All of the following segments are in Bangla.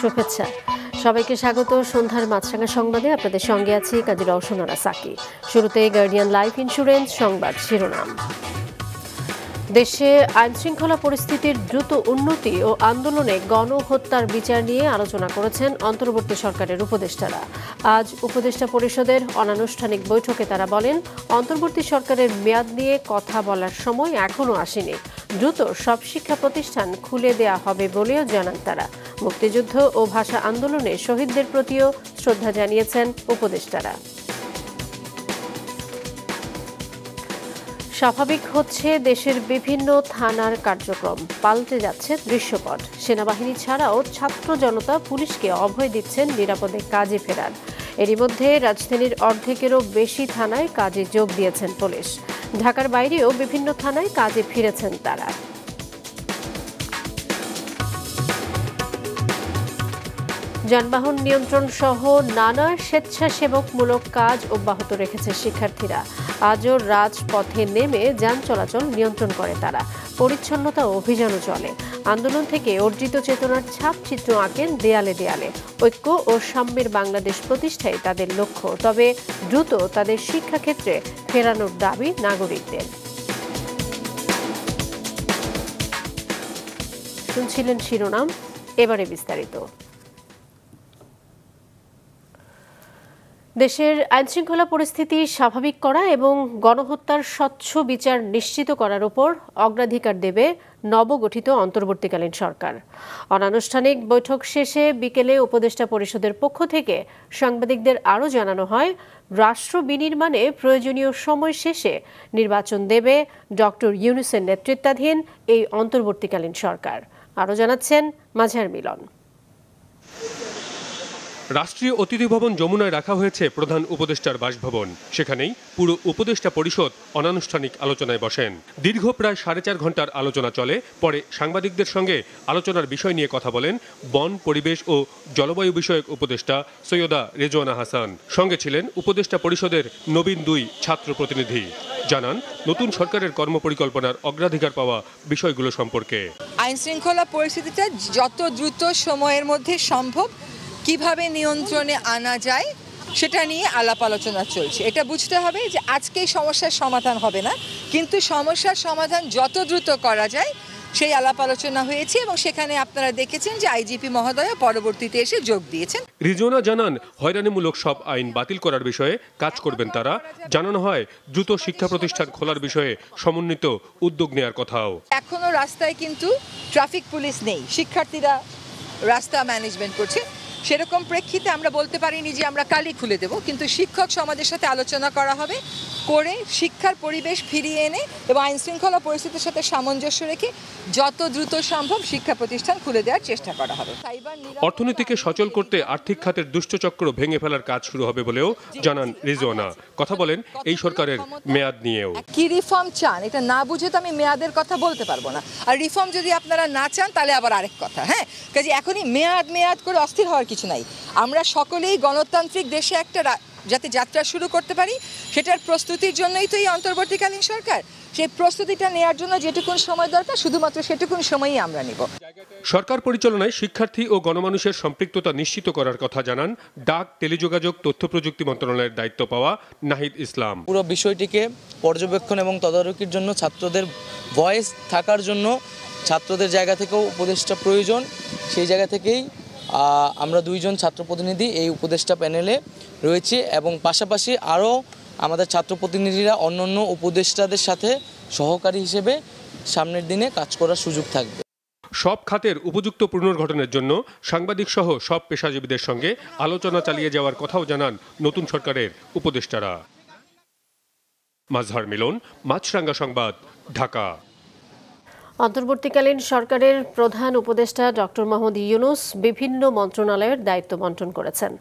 শুভেচ্ছা সবাইকে স্বাগত সন্ধ্যার মাছরাঙা সংবাদে আপনাদের সঙ্গে আছি কাজী রওশনারা সাকি। শুরুতে গার্ডিয়ান লাইফ ইন্স্যুরেন্স সংবাদ শিরোনাম। দেশে আইনশৃঙ্খলা পরিস্থিতির দ্রুত উন্নতি ও আন্দোলনে গণহত্যার বিচার নিয়ে আলোচনা করেছেন অন্তর্বর্তী সরকারের উপদেষ্টারা। আজ উপদেষ্টা পরিষদের অনানুষ্ঠানিক বৈঠকে তারা বলেন, অন্তর্বর্তী সরকারের মেয়াদ নিয়ে কথা বলার সময় এখনও আসেনি। দ্রুত সব শিক্ষা প্রতিষ্ঠান খুলে দেয়া হবে বলেও জানান তারা। মুক্তিযুদ্ধ ও ভাষা আন্দোলনে শহীদদের প্রতিও শ্রদ্ধা জানিয়েছেন উপদেষ্টারা। স্বাভাবিক হচ্ছে দেশের বিভিন্ন থানার কার্যক্রম, পাল্টে যাচ্ছে দৃশ্যপট। সেনাবাহিনী ছাড়াও ছাত্র জনতা পুলিশকে অভয় দিচ্ছেন নিরাপদে কাজে ফেরার। এরই মধ্যে রাজধানীর অর্ধেকেরও বেশি থানায় কাজে যোগ দিয়েছেন পুলিশ। ঢাকার বাইরেও বিভিন্ন থানায় কাজে ফিরেছেন তারা। যানবাহন নিয়ন্ত্রণ সহ নানা স্বেচ্ছাসেবকমূলক কাজ অব্যাহত রেখেছে শিক্ষার্থীরা। আজও রাজপথে নেমে যান চলাচল নিয়ন্ত্রণ করে তারা। পরিচ্ছন্নতা অভিযানও চলে। আন্দোলন থেকে অর্জিত চেতনার ছাপচিত্র আঁকেন দেয়ালে দেয়ালে। ঐক্য ও সাম্যের বাংলাদেশ প্রতিষ্ঠাই তাদের লক্ষ্য। তবে দ্রুত তাদের শিক্ষাক্ষেত্রে ফেরানোর দাবি নাগরিকদের। শুনছিলেন শিরোনাম, এবারে বিস্তারিত। দেশের আইনশৃঙ্খলা পরিস্থিতি স্বাভাবিক করা এবং গণহত্যার স্বচ্ছ বিচার নিশ্চিত করার উপর অগ্রাধিকার দেবে নবগঠিত অন্তর্বর্তীকালীন সরকার। অনানুষ্ঠানিক বৈঠক শেষে বিকেলে উপদেষ্টা পরিষদের পক্ষ থেকে সাংবাদিকদের আরও জানানো হয়, রাষ্ট্র বিনির্মাণে প্রয়োজনীয় সময় শেষে নির্বাচন দেবে ডক্টর ইউনূসের নেতৃত্বাধীন এই অন্তর্বর্তীকালীন সরকার। আরও জানাচ্ছেন মাঝার মিলন। রাষ্ট্রীয় অতিথি ভবন যমুনায় রাখা হয়েছে প্রধান উপদেষ্টার বাসভবন। সেখানেই পুরো উপদেষ্টা পরিষদ অনানুষ্ঠানিক আলোচনায় বসেন। দীর্ঘ প্রায় 4.5 ঘন্টার আলোচনা চলে। পরে সাংবাদিকদের সঙ্গে আলোচনার বিষয় নিয়ে কথা বলেন বন, পরিবেশ ও জলবায়ু বিষয়ক উপদেষ্টা সৈয়দা রেজওয়ানা হাসান। সঙ্গে ছিলেন উপদেষ্টা পরিষদের নবীন 2 ছাত্র প্রতিনিধি। জানান নতুন সরকারের কর্মপরিকল্পনার অগ্রাধিকার পাওয়া বিষয়গুলো সম্পর্কে। আইন শৃঙ্খলা পরিস্থিতিটা যত দ্রুত সময়ের মধ্যে সম্ভব কিভাবে নিয়ন্ত্রণে আনা যায় সেটা নিয়ে আলাপ আলোচনা চলছে। এটা বুঝতে হবে যে আজকেই সমস্যার সমাধান হবে না, কিন্তু সমস্যার সমাধান যত দ্রুত করা যায় সেই আলাপ আলোচনা হয়েছে এবং সেখানে আপনারা দেখেছেন যে আইজিপি মহোদয় পরবর্তীতে এসে যোগ দিয়েছেন। রিজওয়ানা জানান হয়রানিমূলক সব আইন বাতিল করার বিষয়ে কাজ করবেন তারা। জানানো হয় দ্রুত শিক্ষা প্রতিষ্ঠান খোলার বিষয়ে সমন্বিত উদ্যোগ নেওয়ার কথাও। এখনো রাস্তায় কিন্তু ট্রাফিক পুলিশ নেই, শিক্ষার্থীরা রাস্তা ম্যানেজমেন্ট করছে। সেরকম প্রেক্ষিতে আমরা বলতে পারিনি যে আমরা কালই খুলে দেব, কিন্তু শিক্ষক সমাজের সাথে আলোচনা করা হবে, করে শিক্ষার পরিবেশ ফিরিয়ে এনে এবং আইন শৃঙ্খলা পরিস্থিতির সাথে সামঞ্জস্য রেখে যত দ্রুত সম্ভব শিক্ষা প্রতিষ্ঠান খুলে দেওয়ার চেষ্টা করা হবে। অর্থনীতিকে সচল করতে আর্থিক খাতের দুষ্টচক্র ভেঙে ফেলার কাজ শুরু হবে বলেও জানান রিজওয়ানা। কথা বলেন এই সরকারের মেয়াদ নিয়েও। কি রিফর্ম চান এটা না বুঝে তো আমি মেয়াদের কথা বলতে পারবো না। আর রিফর্ম যদি আপনারা না চান তাহলে আবার আরেক কথা। হ্যাঁ, কাজে এখনই মেয়াদ করে অস্থির হওয়ার কিছু নাই। আমরা সকলেই গণতান্ত্রিক দেশে একটা যাতে যাত্রা শুরু করতে পারি সেটার প্রস্তুতির জন্যই তো এই অন্তর্বর্তীকালীন সরকার। সেই প্রস্তুতিটা নেওয়ার জন্য যেটুকুন সময় দরকার শুধুমাত্র সেটুকুন সময়ই আমরা নিব। সরকার পরিচালনায় শিক্ষার্থী ও গণমানুষের সম্পৃক্ততা নিশ্চিত করার কথা জানান ডাক, টেলিযোগাযোগ, তথ্য প্রযুক্তি মন্ত্রণালয়ের দায়িত্ব পাওয়া নাহিদ ইসলাম। পুরো বিষয়টিকে পর্যবেক্ষণ এবং তদারকির জন্য ছাত্রদের ভয়েস থাকার জন্য ছাত্রদের জায়গা থেকেও উপদেষ্টা প্রয়োজন। সেই জায়গা থেকেই আমরা 2 জন ছাত্র প্রতিনিধি এই উপদেষ্টা প্যানেলে রয়েছে এবং পাশাপাশি আরও আমাদের ছাত্র প্রতিনিধিরা অন্যান্য উপদেষ্টাদের সাথে সহকারী হিসেবে সামনের দিনে কাজ করার সুযোগ থাকবে। সব খাতের উপযুক্ত পুনর্গঠনের জন্য সাংবাদিক সহ সব পেশাজীবীদের সঙ্গে আলোচনা চালিয়ে যাওয়ার কথাও জানান নতুন সরকারের উপদেষ্টারা। মাঝহার মিলন, মাছরাঙা সংবাদ, ঢাকা। অন্তর্বর্তীকালীন সরকারের প্রধান উপদেষ্টা ডক্টর মোহাম্মদ ইউনূস বিভিন্ন মন্ত্রণালয়ের দায়িত্ব বন্টন করেছেন।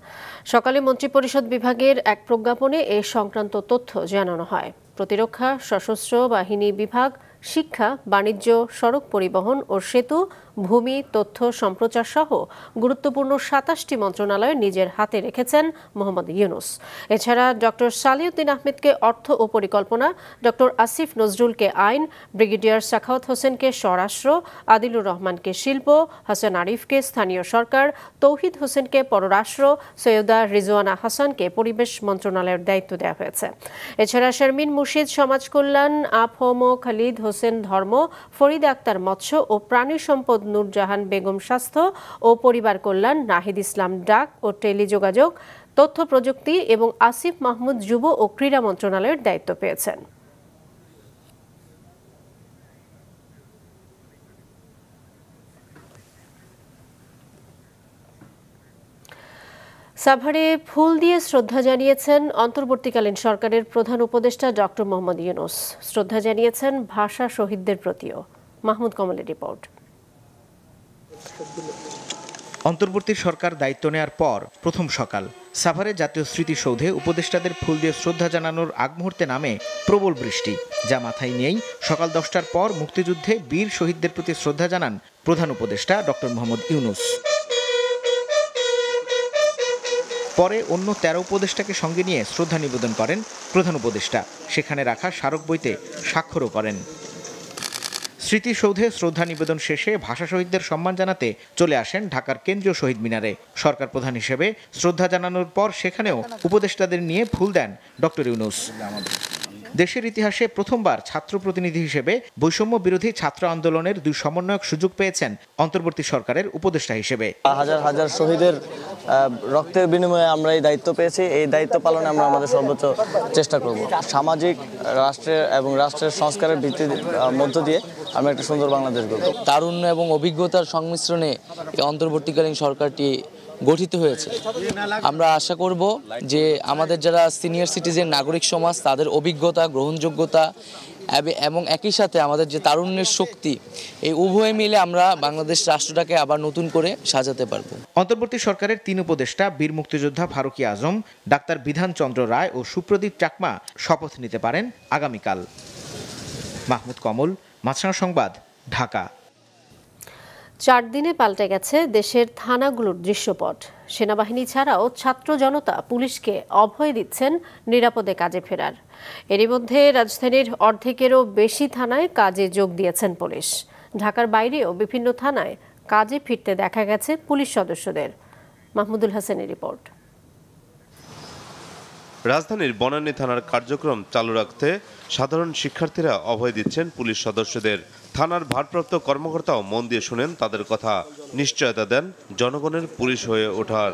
সকালে মন্ত্রিপরিষদ বিভাগের এক প্রজ্ঞাপনে এ সংক্রান্ত তথ্য জানানো হয়। প্রতিরক্ষা, সশস্ত্র বাহিনী বিভাগ, শিক্ষা, বাণিজ্য, সড়ক পরিবহন ও সেতু, ভূমি, তথ্য সম্প্রচার সহ গুরুত্বপূর্ণ ২৭টি মন্ত্রণালয় নিজের হাতে রেখেছেন মোহাম্মদ ইউনূস। এছাড়া ডক্টর সালিউদ্দিন আহমেদকে অর্থ ও পরিকল্পনা, ডক্টর আসিফ নজরুলকে আইন, ব্রিগেডিয়ার সাখাওয়াত হোসেনকে স্বরাষ্ট্র, আদিলুর রহমানকে শিল্প, হাসান আরিফকে স্থানীয় সরকার, তৌহিদ হোসেনকে পররাষ্ট্র, সৈয়দা রিজওয়ানা হাসানকে পরিবেশ মন্ত্রণালয়ের দায়িত্ব দেওয়া হয়েছে। এছাড়া শারমিন মুর্শিদ সমাজ কল্যাণ, আফম খালিদ হোসেন ধর্ম, ফরিদ আক্তার মৎস্য ও প্রাণী সম্পদ, নূরজাহান বেগম স্বাস্থ্য ও পরিবার কল্যাণ, নাহিদ ইসলাম ডাক ও টেলিযোগাযোগ, তথ্য প্রযুক্তি এবং আসিফ মাহমুদ যুব ও ক্রীড়া মন্ত্রণালয়ের দায়িত্ব পেয়েছেন। সাভারে ফুল দিয়ে শ্রদ্ধা জানিয়েছেন অন্তর্বর্তীকালীন সরকারের প্রধান উপদেষ্টা ডক্টর মোহাম্মদ ইউনূস। শ্রদ্ধা জানিয়েছেন ভাষা শহীদদের প্রতিও। মাহমুদ কমলের রিপোর্ট। অন্তর্বর্তী সরকার দায়িত্ব নেয়ার পর প্রথম সকাল সাভারে জাতীয় স্মৃতিসৌধে উপদেষ্টাদের ফুল দিয়ে শ্রদ্ধা জানানোর আগ মুহূর্তে নামে প্রবল বৃষ্টি, যা মাথায় নিয়েই সকাল 10টার পর মুক্তিযুদ্ধে বীর শহীদদের প্রতি শ্রদ্ধা জানান প্রধান উপদেষ্টা ডক্টর মোহাম্মদ ইউনূস। পরে অন্য 13 উপদেষ্টাকে সঙ্গে নিয়ে শ্রদ্ধা নিবেদন করেন প্রধান উপদেষ্টা। সেখানে রাখা স্মারক বইতে স্বাক্ষরও করেন। স্মৃতিসৌধে শ্রদ্ধা নিবেদন শেষে ভাষা শহীদদের সম্মান জানাতে চলে আসেন ঢাকার কেন্দ্রীয় শহীদ মিনারে। সরকার প্রধান হিসেবে শ্রদ্ধা জানানোর পর সেখানেও উপদেষ্টাদের নিয়ে ফুল দেন ডক্টর ইউনূস। দেশের ইতিহাসে প্রথমবার ছাত্র প্রতিনিধি হিসেবে বৈষম্য বিরোধী ছাত্র আন্দোলনের 2 সমন্বয়ক সুযোগ পেয়েছেন অন্তর্বর্তী সরকারের উপদেষ্টা হিসেবে। হাজার হাজার শহীদের রক্তের বিনিময়ে আমরা এই দায়িত্ব পেয়েছি। এই দায়িত্ব পালনে আমরা আমাদের সর্বোচ্চ চেষ্টা করব। সামাজিক রাষ্ট্রের এবং রাষ্ট্রের সংস্কারের ভিত্তির মধ্য দিয়ে আমরা একটা সুন্দর বাংলাদেশ গড়ব। তারুণ্য এবং অভিজ্ঞতার সংমিশ্রণে এই অন্তর্বর্তীকালীন সরকারটি গঠিত হয়েছে। আমরা আশা করব যে আমাদের যারা সিনিয়র সিটিজেন নাগরিক সমাজ, তাদের অভিজ্ঞতা, গ্রহণযোগ্যতা এবং একই সাথে আমাদের যে তারুণ্যের শক্তি, এই উভয় মিলে আমরা বাংলাদেশ রাষ্ট্রটাকে আবার নতুন করে সাজাতে পারবো। অন্তর্বর্তী সরকারের 3 উপদেষ্টা বীর মুক্তিযোদ্ধা ফারুকী আজম, ডাক্তার বিধান চন্দ্র রায় ও সুপ্রদীপ চাকমা শপথ নিতে পারেন আগামীকাল। মাহমুদ কমল, মাছরাঙা সংবাদ, ঢাকা। 4 দিনে পাল্টে গেছে দেশের থানাগুলোর দৃশ্যপট। সেনাবাহিনী ছাড়াও ছাত্র জনতা পুলিশকে অভয় দিচ্ছেন নিরাপদে কাজে ফেরার। এরই মধ্যে রাজধানীর অর্ধেকেরও বেশি থানায় কাজে যোগ দিয়েছেন পুলিশ। ঢাকার বাইরেও বিভিন্ন থানায় কাজে ফিরতে দেখা গেছে পুলিশ সদস্যদের। মাহমুদুল হাসানের রিপোর্ট। রাজধানীর বনানী থানার কার্যক্রম চালু রাখতে সাধারণ শিক্ষার্থীরা অভয় দিচ্ছেন পুলিশ সদস্যদের। থানার ভারপ্রাপ্ত কর্মকর্তাও মন দিয়ে শুনেন তাদের কথা, নিশ্চয়তা দেন জনগণের পুলিশ হয়ে ওঠার।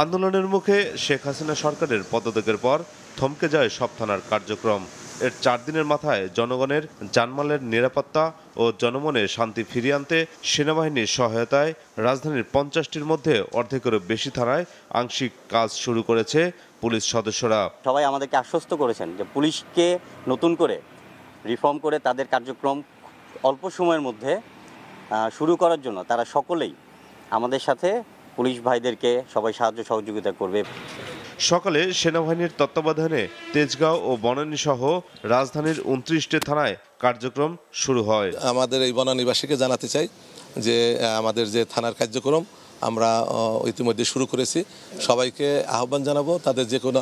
আন্দোলনের মুখে শেখ হাসিনা সরকারের পদত্যাগের পর থমকে যায় সব থানার কার্যক্রম। এর 4 দিনের মাথায় জনগণের জানমালের নিরাপত্তা ও জনমনে শান্তি ফিরিয়ে আনতে সেনাবাহিনীর সহায়তায় রাজধানীর 50টির মধ্যে অর্ধেকেরও বেশি থানায় আংশিক কাজ শুরু করেছে পুলিশ সদস্যরা। সবাই আমাদেরকে আশ্বস্ত করেছেন যে পুলিশকে নতুন করে রিফর্ম করে তাদের কার্যক্রম অল্প সময়ের মধ্যে শুরু করার জন্য তারা সকলেই আমাদের সাথে পুলিশ ভাইদেরকে সবাই সাহায্য সহযোগিতা করবে। সকালে সেনাবাহিনীর তত্ত্বাবধানে তেজগাঁও ও বনানী সহ রাজধানীর 29টি থানায় কার্যক্রম শুরু হয়। আমাদের এই বনানীবাসীকে জানাতে চাই যে আমাদের যে থানার কার্যক্রম আমরা ইতিমধ্যে শুরু করেছি। সবাইকে আহ্বান জানাবো তাদের যে কোনো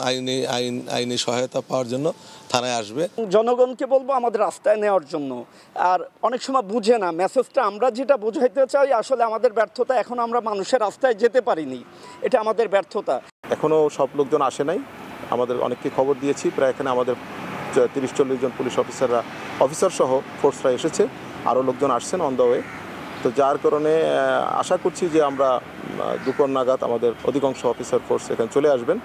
আইনি সহায়তা পাওয়ার জন্য থানায় আসবে। জনগণকে বলবো আমাদের রাস্তায় নেওয়ার জন্য। আর অনেক সময় বুঝে না মেসেজটা, আমরা যেটা বোঝাইতে চাই আসলে আমাদের ব্যর্থতা, এখন আমরা মানুষের রাস্তায় যেতে পারিনি, এটা আমাদের ব্যর্থতা। এখনও সব লোকজন আসে নাই, আমাদের অনেককে খবর দিয়েছি। প্রায় এখানে আমাদের 30-40 জন পুলিশ অফিসার সহ ফোর্সরা এসেছে, আরও লোকজন আসছেন অন দ্য ওয়ে। তো যার কারণে আশা করছি যে আমরা দুপুর নাগাদ আমাদের অধিকাংশ অফিসার ফোর্স এখানে চলে আসবেন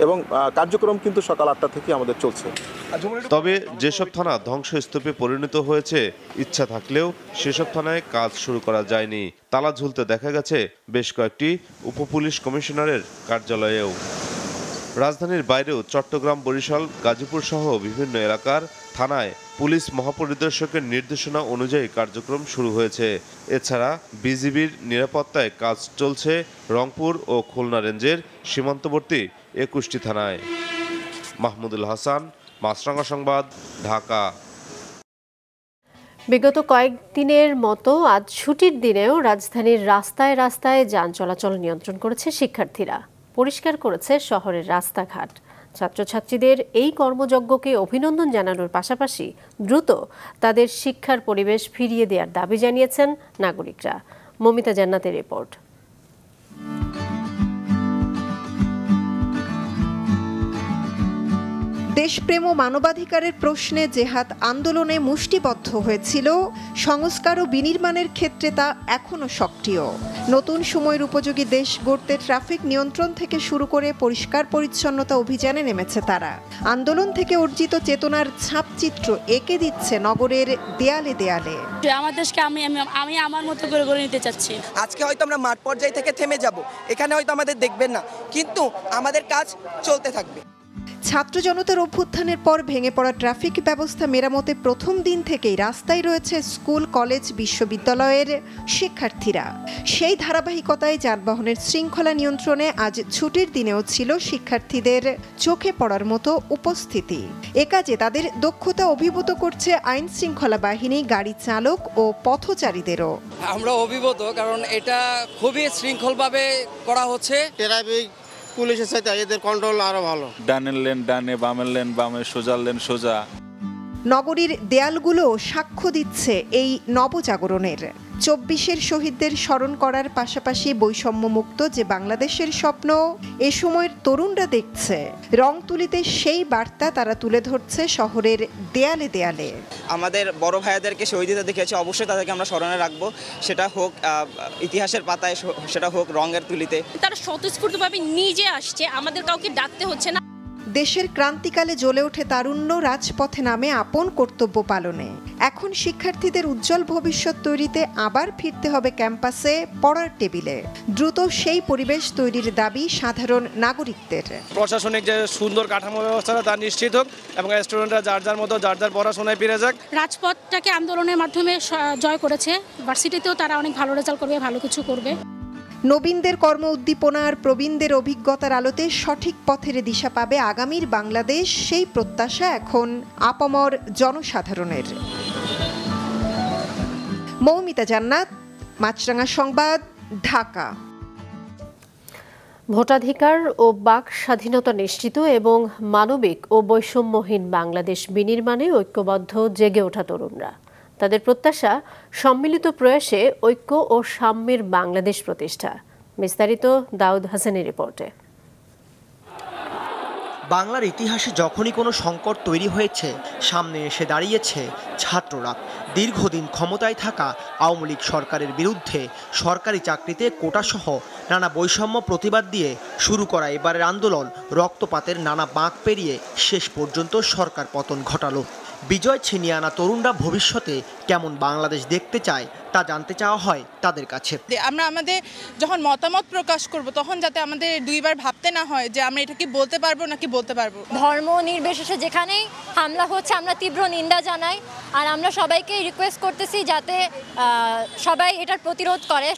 এবং কার্যক্রম কিন্তু সকাল 8টা থেকে আমাদের চলছে। তবে যেসব থানা ধ্বংসস্তূপে পরিণত হয়েছে, ইচ্ছা থাকলেও সেসব থানায় কাজ শুরু করা যায়নি। তালা ঝুলতে দেখা গেছে বেশ কয়েকটি উপপুলিশ কমিশনারের কার্যালয়েও। রাজধানীর বাইরেও চট্টগ্রাম, বরিশাল, গাজীপুর সহ বিভিন্ন এলাকার থানায় পুলিশ মহাপরিদর্শকের নির্দেশনা অনুযায়ী কার্যক্রম শুরু হয়েছে। এছাড়া বিজিবির নিরাপত্তায় কাজ চলছে রংপুর ও খুলনা রেঞ্জের সীমান্তবর্তী 21টি থানায়। মাহমুদুল হাসান, মাছরাঙা সংবাদ, ঢাকা। বিগত কয়েকদিনের মতো আজ ছুটির দিনেও রাজধানীর রাস্তায় রাস্তায় যান চলাচল নিয়ন্ত্রণ করেছে শিক্ষার্থীরা। পরিষ্কার করেছে শহরের রাস্তাঘাট। ছাত্রছাত্রীদের এই কর্মযজ্ঞকে অভিনন্দন জানানোর পাশাপাশি দ্রুত তাদের শিক্ষার পরিবেশ ফিরিয়ে দেওয়ার দাবি জানিয়েছেন নাগরিকরা। মমিতা জান্নাতের রিপোর্ট। দেশপ্রেম ও মানবাধিকারের প্রশ্নে জেহাদ আন্দোলনে মুষ্টিবদ্ধ হয়েছিল সংস্কার ও বিনির্মাণের ক্ষেত্রে তা এখনও সক্রিয়। নতুন সময়ের উপযোগী দেশ গড়তে ট্রাফিক নিয়ন্ত্রণ থেকে শুরু করে পরিষ্কার পরিচ্ছন্নতা অভিযানে নেমেছে তারা। আন্দোলন থেকে অর্জিত চেতনার ছাপচিত্র এঁকে দিচ্ছে নগরের দেয়ালে দেয়ালে। আমার দেশকে আমি আমার মতো করে গড়ে নিতে চাচ্ছি। আজকে হয়তো আমরা মাঠ পর্যায় থেকে থেমে যাব, এখানে হয়তো আমাদের দেখবেন না, কিন্তু আমাদের কাজ চলতে থাকবে। ছাত্র জনতার অভ্যুত্থানের পর ভেঙে পড়া ট্রাফিক ব্যবস্থা মেরামতে প্রথম দিন থেকেই রাস্তায় রয়েছে স্কুল, কলেজ, বিশ্ববিদ্যালয়ের শিক্ষার্থীরা। সেই ধারাবাহিকতায় যানবাহনের শৃঙ্খলা নিয়ন্ত্রণে আজ ছুটির দিনেও ছিল শিক্ষার্থীদের চোখে পড়ার মতো উপস্থিতি। এ কাজে তাদের দক্ষতা অভিভূত করছে আইন শৃঙ্খলা বাহিনী, গাড়ি চালক ও পথচারীদেরও। আমরা অভিভূত, কারণ এটা খুবই শৃঙ্খলভাবে করা হচ্ছে। ট্রাফিক পুলিশের সাথে এদের কন্ট্রোল আরো ভালো। ডানের লেন ডানে, বামের লেন বামে, সোজার লেন সোজা। নগরীর দেয়ালগুলো সাক্ষ্য দিচ্ছে এই নবজাগরণের। 24-এর শহীদদের স্মরণ করার পাশাপাশি বৈষম্যমুক্ত যে বাংলাদেশের স্বপ্ন এ সময়ের তরুণরা দেখছে, রং তুলিতে সেই বার্তা তারা তুলে ধরছে শহরের দেয়ালে দেয়ালে। আমাদের বড় ভাইয়াদেরকে শহীদিতা দেখেছে, অবশ্যই তাদেরকে আমরা স্মরণে রাখবো। সেটা হোক ইতিহাসের পাতায়, সেটা হোক রঙের তুলিতে। তারা স্বতঃস্ফূর্তভাবে নিজে আসছে, আমাদের কাউকে ডাকতে হচ্ছে না। দেশের ক্রান্তিকালে জ্বলে ওঠে তারুণ্য রাজপথে নামে আপন কর্তব্য পালনে। এখন শিক্ষার্থীদের উজ্জ্বল ভবিষ্যৎ তৈরিতে আবার ফিরতে হবে ক্যাম্পাসে, পড়ার টেবিলে। দ্রুত সেই পরিবেশ তৈরির দাবি সাধারণ নাগরিকদের। প্রশাসনিক যে সুন্দর কাঠামো ব্যবস্থাটা তা নিশ্চিত হোক এবং স্টুডেন্টরা যার যার মতো যার যার পড়াশোনায় ফিরে যাক। রাজপথটাকে আন্দোলনের মাধ্যমে জয় করেছে, ভার্সিটিতেও তারা অনেক ভালো রেজাল্ট করবে, ভালো কিছু করবে। নবীনদের কর্ম উদ্দীপনা আর প্রবীণদের অভিজ্ঞতার আলোতে সঠিক পথের দিশা পাবে আগামীর বাংলাদেশ, সেই প্রত্যাশা এখন আপামর জনসাধারণের। মৌমিতা জান্নাত, মাছরাঙা সংবাদ, ঢাকা। ভোটাধিকার ও বাক স্বাধীনতা নিশ্চিত এবং মানবিক ও বৈষম্যহীন বাংলাদেশ বিনির্মাণে ঐক্যবদ্ধ জেগে ওঠা তরুণরা। তাদের প্রত্যাশা সম্মিলিত প্রয়াসে ঐক্য ও সাম্যের বাংলাদেশ প্রতিষ্ঠা। বিস্তারিত দাউদ হাসানের রিপোর্টে। বাংলার ইতিহাসে যখনই কোনো সংকট তৈরি হয়েছে, সামনে এসে দাঁড়িয়েছে ছাত্ররা। দীর্ঘদিন ক্ষমতায় থাকা আওয়ামী লীগ সরকারের বিরুদ্ধে সরকারি চাকরিতে কোটাসহ নানা বৈষম্য প্রতিবাদ দিয়ে শুরু করা এবারের আন্দোলন রক্তপাতের নানা বাঁক পেরিয়ে শেষ পর্যন্ত সরকার পতন ঘটালো। বিজয় ছিনিয়ে আনা তরুণরা ভবিষ্যতে কেমন বাংলাদেশ দেখতে চায় তা জানতে চাওয়া হয় তাদের কাছে। আমরা আমাদের যখন মতামত প্রকাশ করব, তখন যাতে আমাদের দুইবার ভাবতে না হয় যে আমরা এটা কি বলতে পারবো নাকি বলতে পারবো। ধর্ম নির্বিশেষে যেখানেই হামলা হচ্ছে আমরা তীব্র নিন্দা জানাই, আর আমরা সবাইকে রিকোয়েস্ট করতেছি যাতে সবাই এটার প্রতিরোধ করে।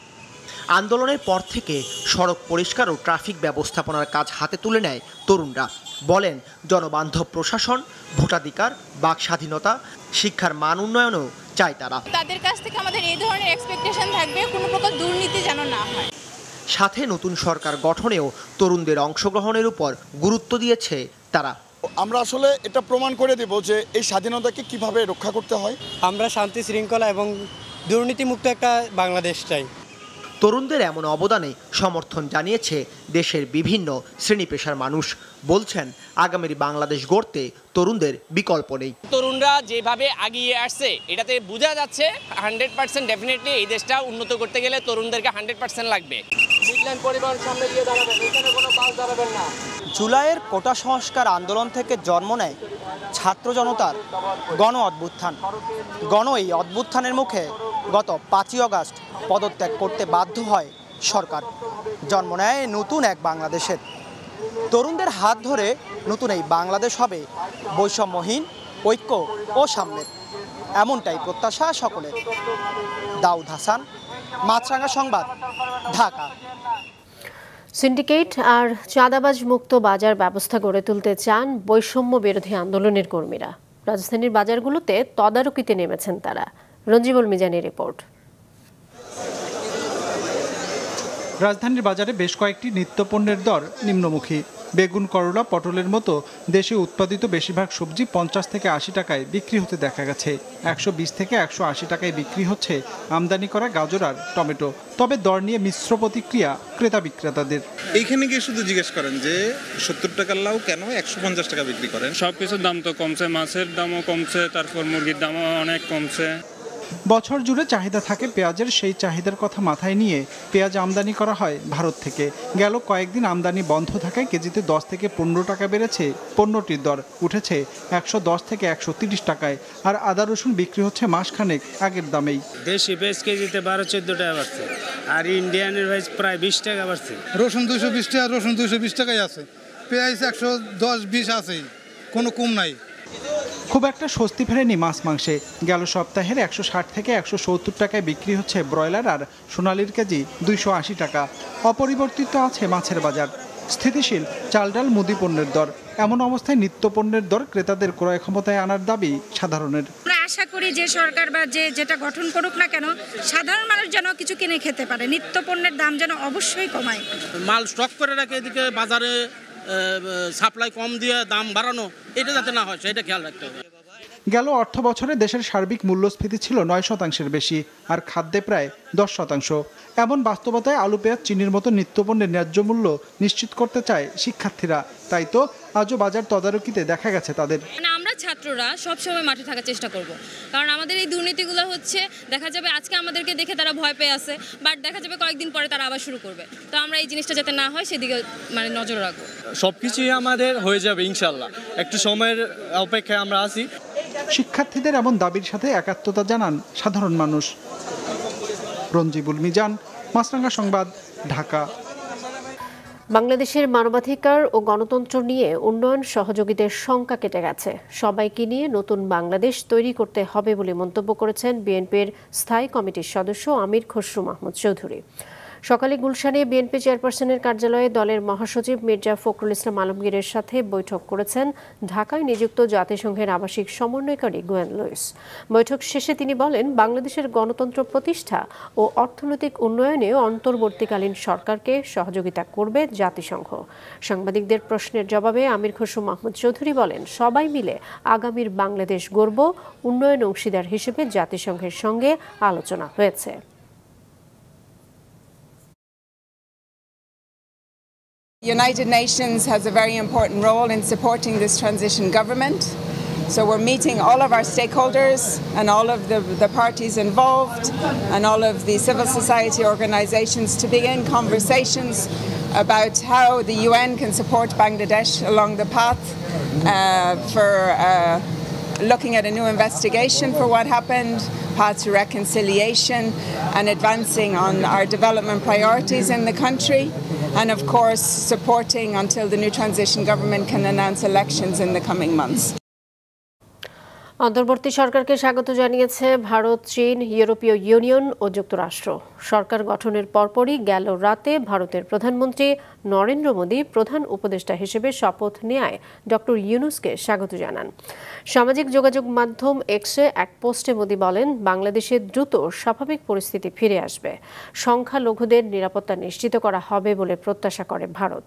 আন্দোলনের পর থেকে সড়ক পরিষ্কার ও ট্রাফিক ব্যবস্থাপনার কাজ হাতে তুলে নেয় তরুণরা। বলেন, জনবান্ধব প্রশাসন, ভোটাধিকার, বাক স্বাধীনতা, শিক্ষার মান উন্নয়নও চায় তারা। তাদের কাছ থেকে আমাদের এই ধরনের এক্সপেকটেশন থাকবে, কোনো প্রকার দুর্নীতি যেন না হয়। সাথে নতুন সরকার গঠনেও তরুণদের অংশগ্রহণের উপর গুরুত্ব দিয়েছে তারা। আমরা আসলে এটা প্রমাণ করে দেব যে এই স্বাধীনতাকে কিভাবে রক্ষা করতে হয়। আমরা শান্তি শৃঙ্খলা এবং দুর্নীতিমুক্ত একটা বাংলাদেশ চাই। তরুণদের এমন অবদানে সমর্থন জানিয়েছে দেশের বিভিন্ন শ্রেণী পেশার মানুষ। বলছেন, আগামীর বাংলাদেশ গড়তে তরুণদের বিকল্প নেই। তরুণরা যেভাবে এগিয়ে আসছে এটাতে বোঝা যাচ্ছে 100% ডেফিনেটলি এই দেশটা উন্নত করতে গেলে তরুণদেরকে 100% লাগবে। জুলাইয়ের কোটা সংস্কার আন্দোলন থেকে জন্ম নেয় ছাত্র জনতার গণ অভ্যুত্থান। এই অভ্যুত্থানের মুখে গত 5ই আগস্ট পদত্যাগ করতে বাধ্য হয় সরকার। জন্ম নেয় নতুন এক বাংলাদেশের। তরুণদের হাত ধরে নতুন এই বাংলাদেশ হবে বৈষম্যহীন, ঐক্য ও সাম্যের, এমনটাই প্রত্যাশা সকলের। দাউদ হাসান, মাছরাঙা সংবাদ, ঢাকা। সিন্ডিকেট আর চাঁদাবাজ মুক্ত বাজার ব্যবস্থা গড়ে তুলতে চান বৈষম্য বিরোধী আন্দোলনের কর্মীরা। রাজধানীর বাজারগুলোতে তদারকিতে নেমেছেন তারা। রঞ্জিবুল মিজানের রিপোর্ট। রাজধানীর বাজারে বেশ কয়েকটি নিত্যপণ্যের দর নিম্নমুখী। বেগুন, করলা, পটলের মতো দেশে উৎপাদিত বেশিরভাগ সবজি 50 থেকে 80 টাকায় বিক্রি হতে দেখা গেছে। 120 থেকে 180 টাকায় বিক্রি হচ্ছে আমদানি করা গাজর আর টমেটো। তবে দর নিয়ে মিশ্র প্রতিক্রিয়া ক্রেতা বিক্রেতাদের। এইখানে গিয়ে শুধু জিজ্ঞেস করেন যে 70 টাকার লাউ কেন 150 টাকা বিক্রি করেন। সবকিছুর দাম তো কমছে, মাছের দামও কমছে, তারপর মুরগির দামও অনেক কমছে। বছর জুড়ে চাহিদা থাকে পেঁয়াজের, সেই চাহিদার কথা মাথায় নিয়ে পেঁয়াজ আমদানি করা হয় ভারত থেকে। গেল কয়েকদিন আমদানি বন্ধ থাকায় কেজিতে 10 থেকে 15 টাকা বেড়েছে পণ্যটির দর, উঠেছে 110 থেকে 130 টাকায়। আর আদা রসুন বিক্রি হচ্ছে মাসখানেক আগের দামেই। দেশি পেঁয়াজ কেজিতে 12-14 টাকা বাড়ছে, আর ইন্ডিয়ানের পেঁয়াজ প্রায় 20 টাকা বাড়ছে। রসুন 220 টাকা, রসুন 220 টাকাই আছে, পেঁয়াজ 110-20 আছেই, কোনো কম নাই। খুব একটা স্বস্তি ফেরেনি মাছ মাংসে। গেল সপ্তাহের 160 থেকে 170 টাকায় বিক্রি হচ্ছে ব্রয়লার, আর সোনালির কেজি 280 টাকা। অপরিবর্তিত আছে মাছের বাজার, স্থিতিশীল চাল ডাল মুদি পণ্যের দর। এমন অবস্থায় নিত্য পণ্যের দর ক্রেতাদের ক্রয় ক্ষমতায় আনার দাবি সাধারণের। আমরা আশা করি যে সরকার বা যেটা গঠন করুক না কেন, সাধারণ মানুষ যেন কিছু কিনে খেতে পারে, নিত্য পণ্যের দাম যেন অবশ্যই কমায়। মাল স্টক করে রাখে, এদিকে বাজারে সাপ্লাই কম দিয়ে দাম বাড়ানো, এটা যাতে না হয় সেটা খেয়াল রাখতে হবে। গেল অর্থ বছরে দেশের সার্বিক মূল্যস্ফীতি ছিল 9%-এর বেশি, আর খাদ্যে প্রায় 10%। এমন বাস্তবতায় আলু, পেঁয়াজ, চিনির মতো নিত্যপণ্যের ন্যায্য মূল্য নিশ্চিত করতে চায় শিক্ষার্থীরা। তাই তো আজও বাজার তদারকিতে দেখা গেছে তাদের। আমরা ছাত্ররা সবসময় মাঠে থাকার চেষ্টা করব, কারণ আমাদের এই দুর্নীতিগুলো হচ্ছে দেখা যাবে আজকে আমাদেরকে দেখে তারা ভয় পেয়ে আছে, বাট দেখা যাবে কয়েকদিন পরে তারা আবার শুরু করবে। তো আমরা এই জিনিসটা যাতে না হয় সেদিকে নজর রাখবো। সবকিছুই আমাদের হয়ে যাবে ইনশাল্লাহ, একটু সময়ের অপেক্ষায় আমরা আছি। শিক্ষার্থীদের এমন দাবির সাথে একাত্মতা জানান সাধারণ মানুষ। রঞ্জিবুল মিজান, মাছরাঙা সংবাদ, ঢাকা। বাংলাদেশের মানবাধিকার ও গণতন্ত্র নিয়ে উন্নয়ন সহযোগীদের শঙ্কা কেটে গেছে। সবাইকে নিয়ে নতুন বাংলাদেশ তৈরি করতে হবে বলে মন্তব্য করেছেন বিএনপির স্থায়ী কমিটির সদস্য আমির খসরু মাহমুদ চৌধুরী। সকালে গুলশানে বিএনপি চেয়ারপারসনের কার্যালয়ে দলের মহাসচিব মির্জা ফখরুল ইসলাম আলমগীরের সাথে বৈঠক করেছেন ঢাকায় নিযুক্ত জাতিসংঘের আবাসিক সমন্বয়কারী গোয়েন লুইস। বৈঠক শেষে তিনি বলেন, বাংলাদেশের গণতন্ত্র প্রতিষ্ঠা ও অর্থনৈতিক উন্নয়নে অন্তর্বর্তীকালীন সরকারকে সহযোগিতা করবে জাতিসংঘ। সাংবাদিকদের প্রশ্নের জবাবে আমির খসরু মাহমুদ চৌধুরী বলেন, সবাই মিলে আগামীর বাংলাদেশ গড়ব, উন্নয়ন অংশীদার হিসেবে জাতিসংঘের সঙ্গে আলোচনা হয়েছে। The United Nations has a very important role in supporting this transition government. So we're meeting all of our stakeholders and all of the parties involved and all of the civil society organizations to begin conversations about how the UN can support Bangladesh along the path for looking at a new investigation for what happened, path to reconciliation and advancing on our development priorities in the country. And of course, supporting until the new transition government can announce elections in the coming months. অন্তর্বর্তী সরকারকে স্বাগত জানিয়েছে ভারত, চীন, ইউরোপীয় ইউনিয়ন ও যুক্তরাষ্ট্র। সরকার গঠনের পরপরই গেল রাতে ভারতের প্রধানমন্ত্রী নরেন্দ্র মোদী প্রধান উপদেষ্টা হিসেবে শপথ নেয় ডক্টর ইউনূসকে স্বাগত জানান। সামাজিক যোগাযোগ মাধ্যম এক্সে এক পোস্টে মোদী বলেন, বাংলাদেশে দ্রুত স্বাভাবিক পরিস্থিতি ফিরে আসবে, সংখ্যালঘুদের নিরাপত্তা নিশ্চিত করা হবে বলে প্রত্যাশা করে ভারত।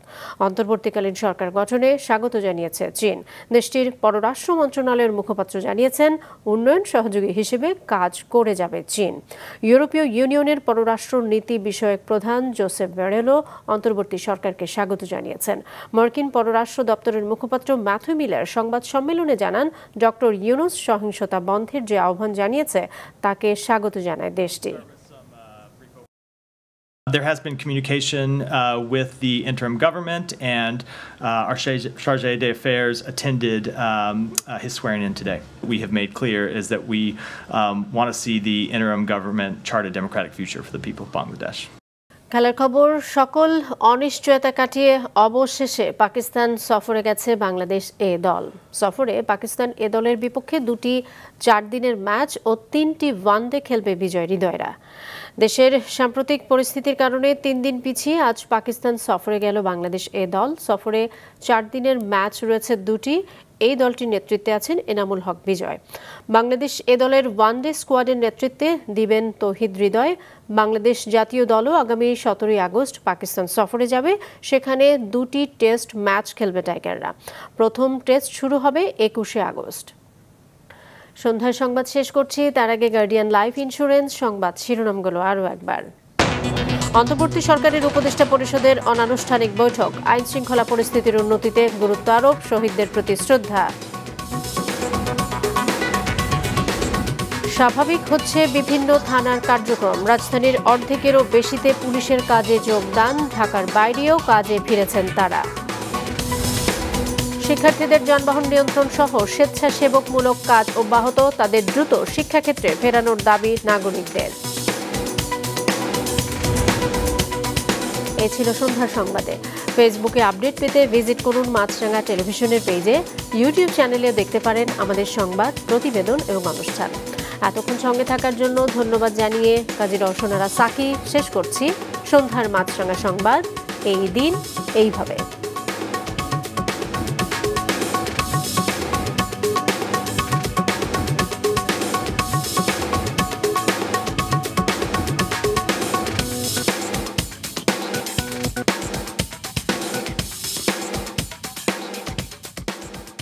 অন্তর্বর্তীকালীন সরকার গঠনে স্বাগত জানিয়েছে চীন। দেশটির পররাষ্ট্র মন্ত্রণালয়ের মুখপাত্র জানিয়েছেন, উন্নয়ন সহযোগী হিসেবে কাজ করে যাবে চীন। ইউরোপীয় ইউনিয়নের পররাষ্ট্র নীতি বিষয়ক প্রধান জোসেফ বেরেলো অন্তর্বর্তী সরকারকে স্বাগত জানিয়েছেন। মার্কিন পররাষ্ট্র দপ্তরের মুখপাত্র ম্যাথু মিলার সংবাদ সম্মেলনে জানান, ডক্টর ইউনূস সহিংসতা বন্ধের যে আহ্বান জানিয়েছে তাকে স্বাগত জানায় দেশটি। There has been communication with the interim government, and our chargé d'affaires attended his swearing in today. We have made clear is that we want to see the interim government chart a democratic future for the people of Bangladesh. খেলার খবর, সকল অনিশ্চয়তা কাটিয়ে অবশেষে পাকিস্তান সফরে গেছে বাংলাদেশ এ দল। সফরে পাকিস্তান এ দলের বিপক্ষে 2টি 4 দিনের ম্যাচ ও 3টি ওয়ানডে খেলবে বিজয় হৃদয়রা। দেশের সাম্প্রতিক পরিস্থিতির কারণে 3 দিন পিছিয়ে আজ পাকিস্তান সফরে গেল বাংলাদেশ এ দল। সফরে 4 দিনের ম্যাচ রয়েছে 2টি। এই দলটির নেতৃত্বে আছেন এনামুল হক বিজয়। বাংলাদেশ এ দলের ওয়ানডে স্কোয়াডের নেতৃত্বে দিবেন তৌহিদ হৃদয়। বাংলাদেশ জাতীয় দলও আগামী 17 আগস্ট পাকিস্তান সফরে যাবে। সেখানে 2টি টেস্ট ম্যাচ খেলবে টাইগাররা। প্রথম টেস্ট শুরু হবে 21 আগস্ট। সন্ধ্যার সংবাদ শেষ করছি, তার আগে গার্ডিয়ান লাইফ ইন্স্যুরেন্স সংবাদ শিরোনামগুলো আরও একবার। অন্তর্বর্তী সরকারের উপদেষ্টা পরিষদের অনানুষ্ঠানিক বৈঠক, আইন শৃঙ্খলা পরিস্থিতির উন্নতিতে গুরুত্ব আরোপ, শহীদদের প্রতি শ্রদ্ধা। স্বাভাবিক হচ্ছে বিভিন্ন থানার কার্যক্রম, রাজধানীর অর্ধেকেরও বেশিতে পুলিশের কাজে যোগদান, ঢাকার বাইরেও কাজে ফিরেছেন তারা। শিক্ষার্থীদের যানবাহন নিয়ন্ত্রণ সহ স্বেচ্ছাসেবকমূলক কাজ অব্যাহত, তাদের দ্রুত শিক্ষাক্ষেত্রে ফেরানোর দাবি নাগরিকদের। এ ছিল সন্ধ্যার সংবাদে। ফেসবুকে আপডেট পেতে ভিজিট করুন মাছরাঙা টেলিভিশনের পেজে, ইউটিউব চ্যানেলে দেখতে পারেন আমাদের সংবাদ, প্রতিবেদন এবং অনুষ্ঠান। এতক্ষণ সঙ্গে থাকার জন্য ধন্যবাদ জানিয়ে কাজী রওশন আরা সাকি শেষ করছি সন্ধ্যার মাছরাঙা সংবাদ। এই দিন এইভাবে।